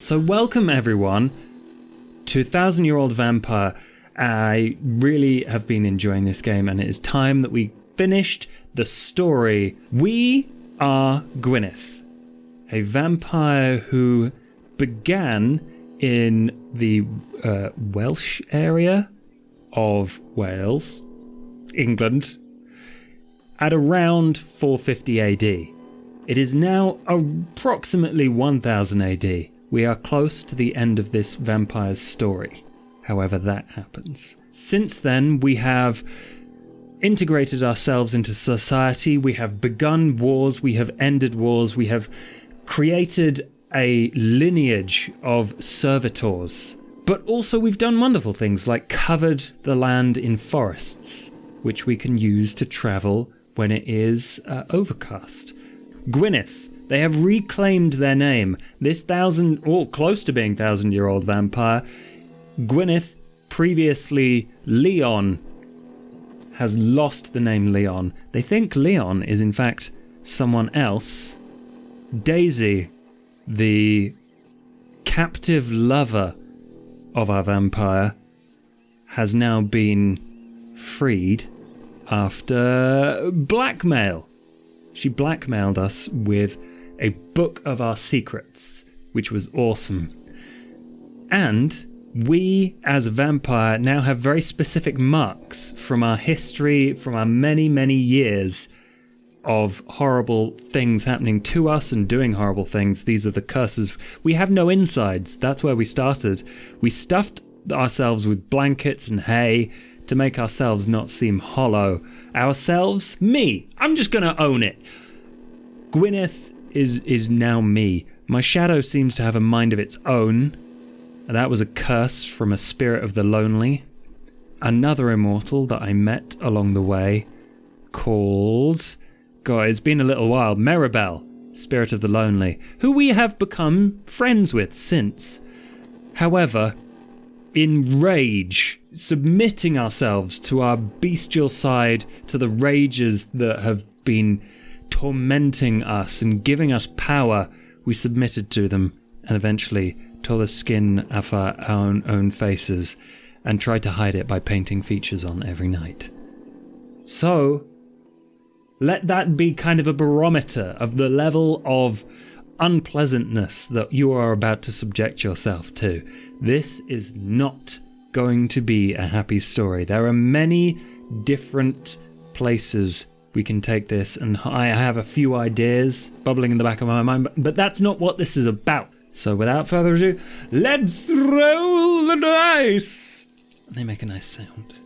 So welcome everyone to 1,000-Year-Old Vampire. I really have been enjoying this game, and it is time that we finished the story. We are Gwyneth, a vampire who began in the Welsh area of Wales, England, at around 450 AD. It is now approximately 1000 AD. We are close to the end of this vampire's story, however that happens. Since then, we have integrated ourselves into society, we have begun wars, we have ended wars, we have created a lineage of servitors. But also we've done wonderful things like covered the land in forests, which we can use to travel when it is overcast. Gwyneth. They have reclaimed their name. This close to being 1,000-year-old vampire, Gwyneth, previously Leon, has lost the name Leon. They think Leon is in fact someone else. Daisy, the captive lover of our vampire, has now been freed after blackmail. She blackmailed us with a book of our secrets, which was awesome. And we, as a vampire, now have very specific marks from our history, from our many, many years of horrible things happening to us and doing horrible things. These are the curses. We have no insides. That's where we started. We stuffed ourselves with blankets and hay to make ourselves not seem hollow. Ourselves? Me. I'm just going to own it. Gwyneth is now me. My shadow seems to have a mind of its own. That was a curse from a spirit of the lonely. Another immortal that I met along the way called... God, it's been a little while. Maribel, spirit of the lonely, who we have become friends with since. However, in rage, submitting ourselves to our bestial side, to the rages that have been tormenting us and giving us power, we submitted to them and eventually tore the skin off our own faces and tried to hide it by painting features on every night. So, let that be kind of a barometer of the level of unpleasantness that you are about to subject yourself to. This is not going to be a happy story. There are many different places we can take this, and I have a few ideas bubbling in the back of my mind, but that's not what this is about. So without further ado, let's roll the dice! They make a nice sound.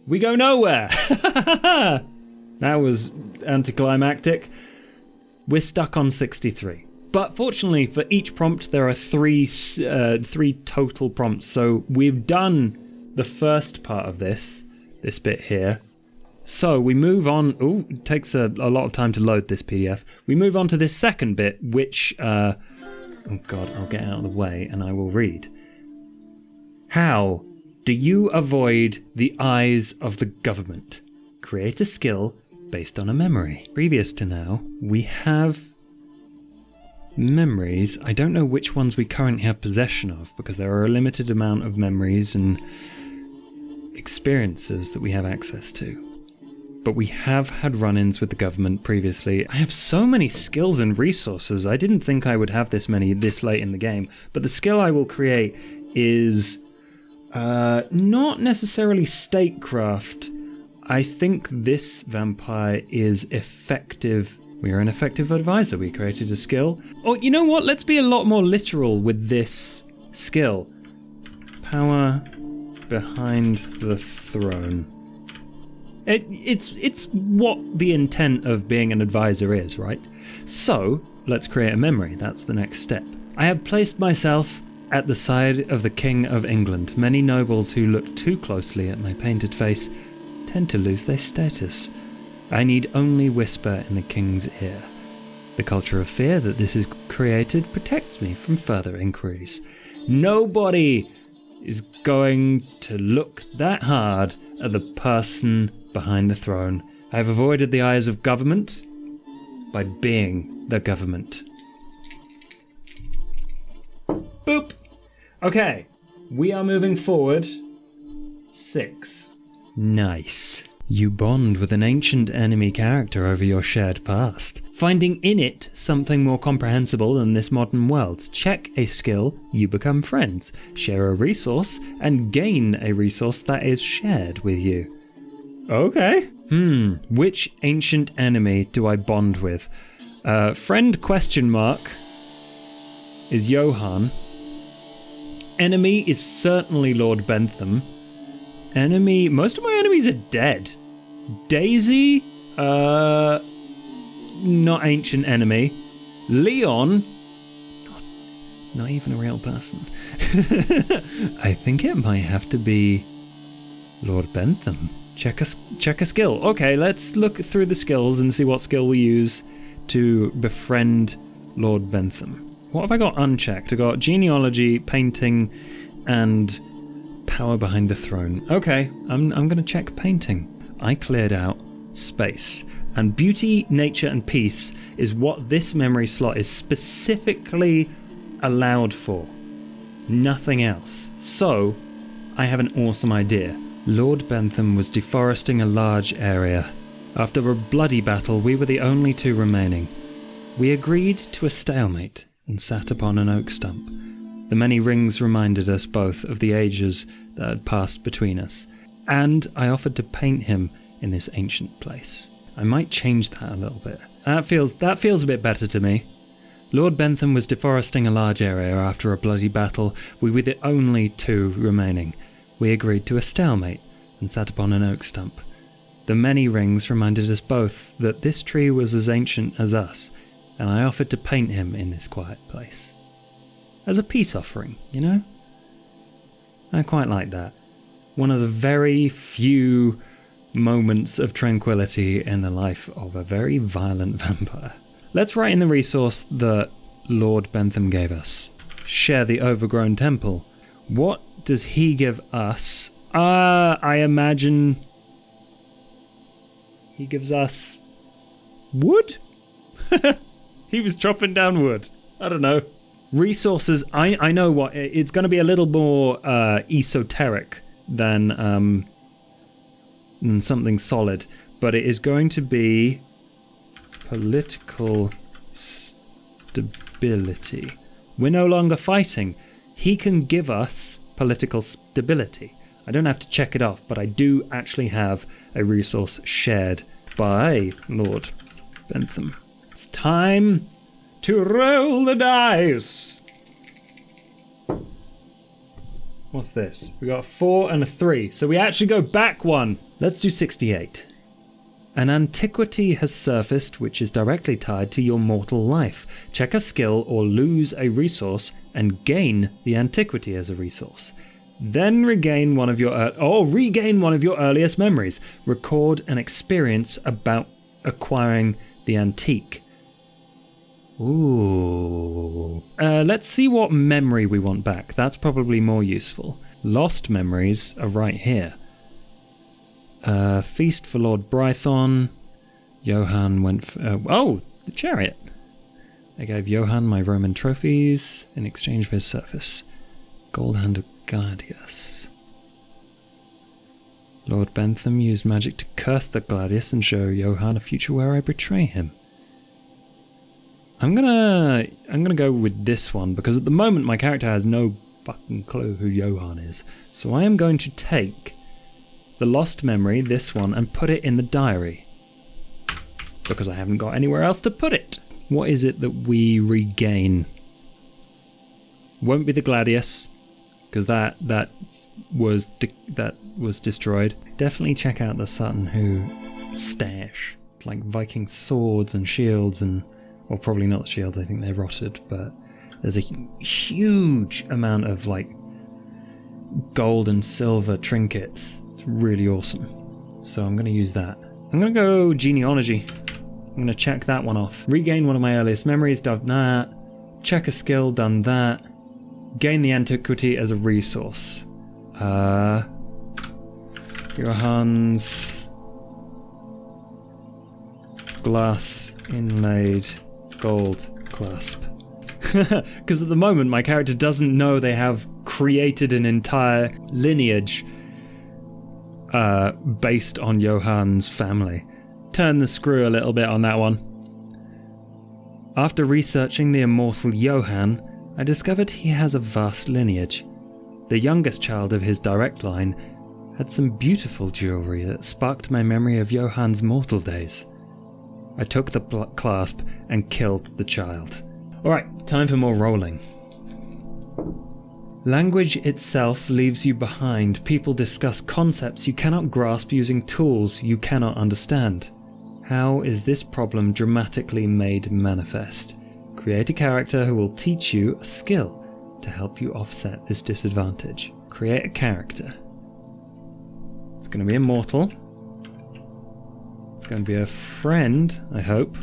We go nowhere! That was anticlimactic. We're stuck on 63. But fortunately for each prompt, there are three total prompts. So we've done the first part of this bit here. So we move on. Oh, it takes a lot of time to load this PDF. We move on to this second bit, which, oh God, I'll get out of the way and I will read. How do you avoid the eyes of the government? Create a skill based on a memory. Previous to now, we have memories. I don't know which ones we currently have possession of because there are a limited amount of memories and experiences that we have access to. But we have had run-ins with the government previously. I have so many skills and resources. I didn't think I would have this many this late in the game. But the skill I will create is not necessarily statecraft. I think this vampire is effective. We are an effective advisor. We created a skill. Oh, you know what? Let's be a lot more literal with this skill. Power behind the throne. It's what the intent of being an advisor is, right? So, let's create a memory. That's the next step. I have placed myself at the side of the King of England. Many nobles who look too closely at my painted face tend to lose their status. I need only whisper in the king's ear. The culture of fear that this has created protects me from further inquiries. Nobody is going to look that hard at the person behind the throne. I have avoided the eyes of government by being the government. Boop. Okay, we are moving forward. 6. Nice. You bond with an ancient enemy character over your shared past, finding in it something more comprehensible than this modern world. Check a skill, you become friends, share a resource, and gain a resource that is shared with you. Okay. Which ancient enemy do I bond with? Friend question mark is Johann. Enemy is certainly Lord Bentham. Enemy, most of my enemies are dead. Daisy, not ancient enemy. Leon, not even a real person. I think it might have to be Lord Bentham. Check a skill. Okay, let's look through the skills and see what skill we use to befriend Lord Bentham. What have I got unchecked? I got genealogy, painting, and power behind the throne. Okay, I'm going to check painting. I cleared out space. And beauty, nature, and peace is what this memory slot is specifically allowed for. Nothing else. So, I have an awesome idea. Lord Bentham was deforesting a large area. After a bloody battle, we were the only 2 remaining. We agreed to a stalemate and sat upon an oak stump. The many rings reminded us both of the ages that had passed between us, and I offered to paint him in this ancient place. I might change that a little bit. That feels a bit better to me. Lord Bentham was deforesting a large area after a bloody battle. We were the only 2 remaining. We agreed to a stalemate and sat upon an oak stump. The many rings reminded us both that this tree was as ancient as us, and I offered to paint him in this quiet place. As a peace offering, you know? I quite like that. One of the very few moments of tranquility in the life of a very violent vampire. Let's write in the resource that Lord Bentham gave us. Share the overgrown temple. What does he give us? I imagine he gives us wood? He was chopping down wood. I don't know. Resources, I know what, it's going to be a little more esoteric than something solid, but it is going to be political stability. We're no longer fighting. He can give us political stability. I don't have to check it off, but I do actually have a resource shared by Lord Bentham. It's time to roll the dice. What's this? We got a 4 and a 3, so we actually go back 1. Let's do 68. An antiquity has surfaced which is directly tied to your mortal life. Check a skill or lose a resource and gain the antiquity as a resource. Then regain one of your earliest memories. Record an experience about acquiring the antique. Ooh. Let's see what memory we want back. That's probably more useful. Lost memories are right here. Feast for Lord Brython. Johann went for... the chariot. I gave Johann my Roman trophies in exchange for his service. Gold Hand of Gladius. Lord Bentham used magic to curse the Gladius and show Johann a future where I betray him. I'm gonna go with this one because at the moment my character has no fucking clue who Johann is. So I am going to take the lost memory, this one, and put it in the diary because I haven't got anywhere else to put it. What is it that we regain? Won't be the Gladius because that was destroyed. Definitely check out the Sutton Hoo stash, like Viking swords and shields and. Well, probably not the shields, I think they rotted, but there's a huge amount of, like, gold and silver trinkets. It's really awesome. So I'm going to use that. I'm going to go genealogy. I'm going to check that one off. Regain one of my earliest memories, done that. Check a skill, done that. Gain the antiquity as a resource. Johann's glass inlaid gold clasp. Because at the moment, my character doesn't know they have created an entire lineage based on Johann's family. Turn the screw a little bit on that one. After researching the immortal Johann, I discovered he has a vast lineage. The youngest child of his direct line had some beautiful jewellery that sparked my memory of Johann's mortal days. I took the clasp and killed the child. Alright, time for more rolling. Language itself leaves you behind. People discuss concepts you cannot grasp using tools you cannot understand. How is this problem dramatically made manifest? Create a character who will teach you a skill to help you offset this disadvantage. Create a character. It's going to be immortal. It's going to be a friend, I hope.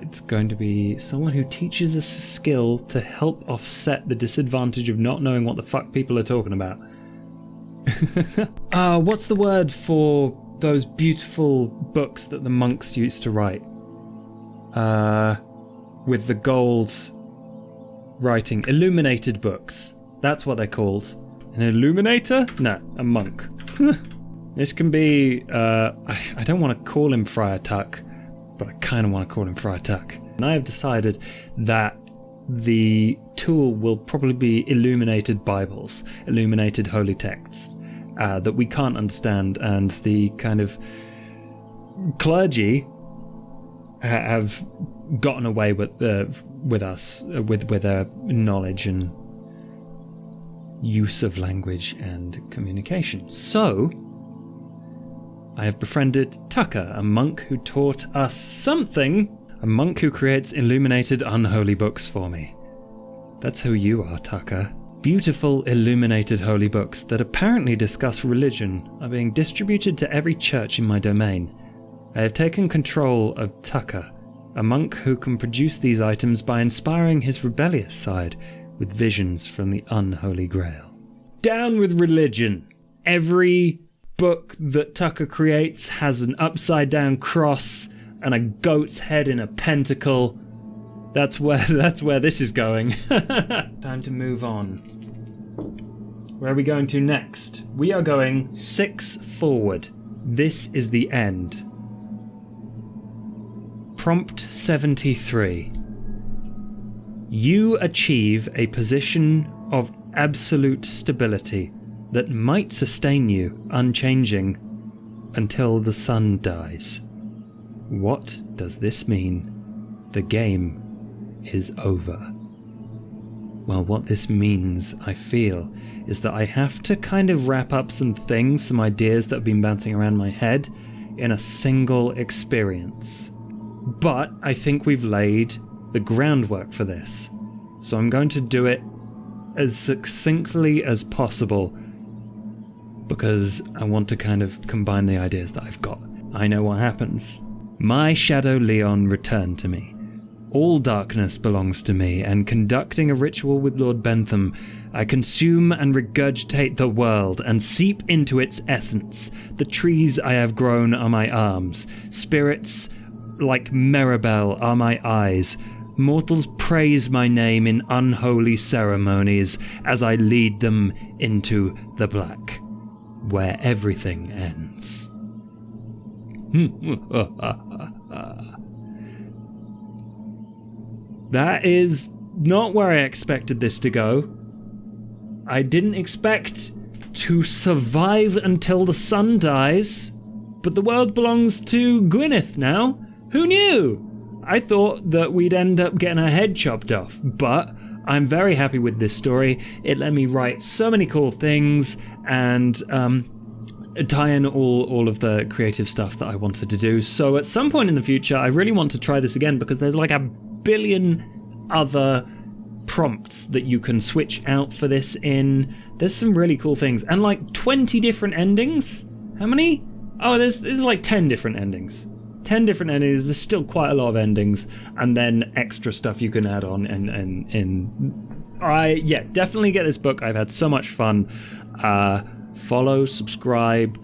It's going to be someone who teaches us a skill to help offset the disadvantage of not knowing what the fuck people are talking about. What's the word for those beautiful books that the monks used to write? With the gold writing. Illuminated books. That's what they're called. An illuminator? No, a monk. This can be... I don't want to call him Friar Tuck, but I kind of want to call him Friar Tuck. And I have decided that the tool will probably be illuminated Bibles, illuminated holy texts that we can't understand, and the kind of clergy have gotten away with us with their knowledge and use of language and communication. So I have befriended Tucker, a monk who taught us something. A monk who creates illuminated unholy books for me. That's who you are, Tucker. Beautiful illuminated holy books that apparently discuss religion are being distributed to every church in my domain. I have taken control of Tucker, a monk who can produce these items by inspiring his rebellious side with visions from the unholy grail. Down with religion. Every book that Tucker creates has an upside down cross and a goat's head in a pentacle. That's where this is going. Time to move on. Where are we going to next? We are going 6 forward. This is the end. Prompt 73. You achieve a position of absolute stability that might sustain you unchanging until the sun dies. What does this mean? The game is over. Well, what this means, I feel, is that I have to kind of wrap up some things, some ideas that have been bouncing around my head in a single experience. But I think we've laid the groundwork for this. So I'm going to do it as succinctly as possible because I want to kind of combine the ideas that I've got. I know what happens. My shadow Leon returned to me. All darkness belongs to me, and conducting a ritual with Lord Bentham, I consume and regurgitate the world and seep into its essence. The trees I have grown are my arms. Spirits like Maribel are my eyes. Mortals praise my name in unholy ceremonies as I lead them into the black, where everything ends. That is not where I expected this to go. I didn't expect to survive until the sun dies, but the world belongs to Gwyneth now. Who knew? I thought that we'd end up getting our head chopped off, but I'm very happy with this story. It let me write so many cool things and tie in all of the creative stuff that I wanted to do. So at some point in the future, I really want to try this again because there's like a billion other prompts that you can switch out for this in. There's some really cool things and like 20 different endings. How many? Oh, there's like 10 different endings. 10 different endings. There's still quite a lot of endings, and then extra stuff you can add on. And definitely get this book. I've had so much fun. Follow, subscribe.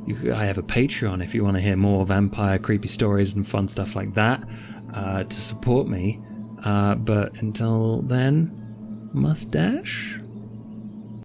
I have a Patreon if you want to hear more vampire creepy stories and fun stuff like that to support me. But until then, mustache?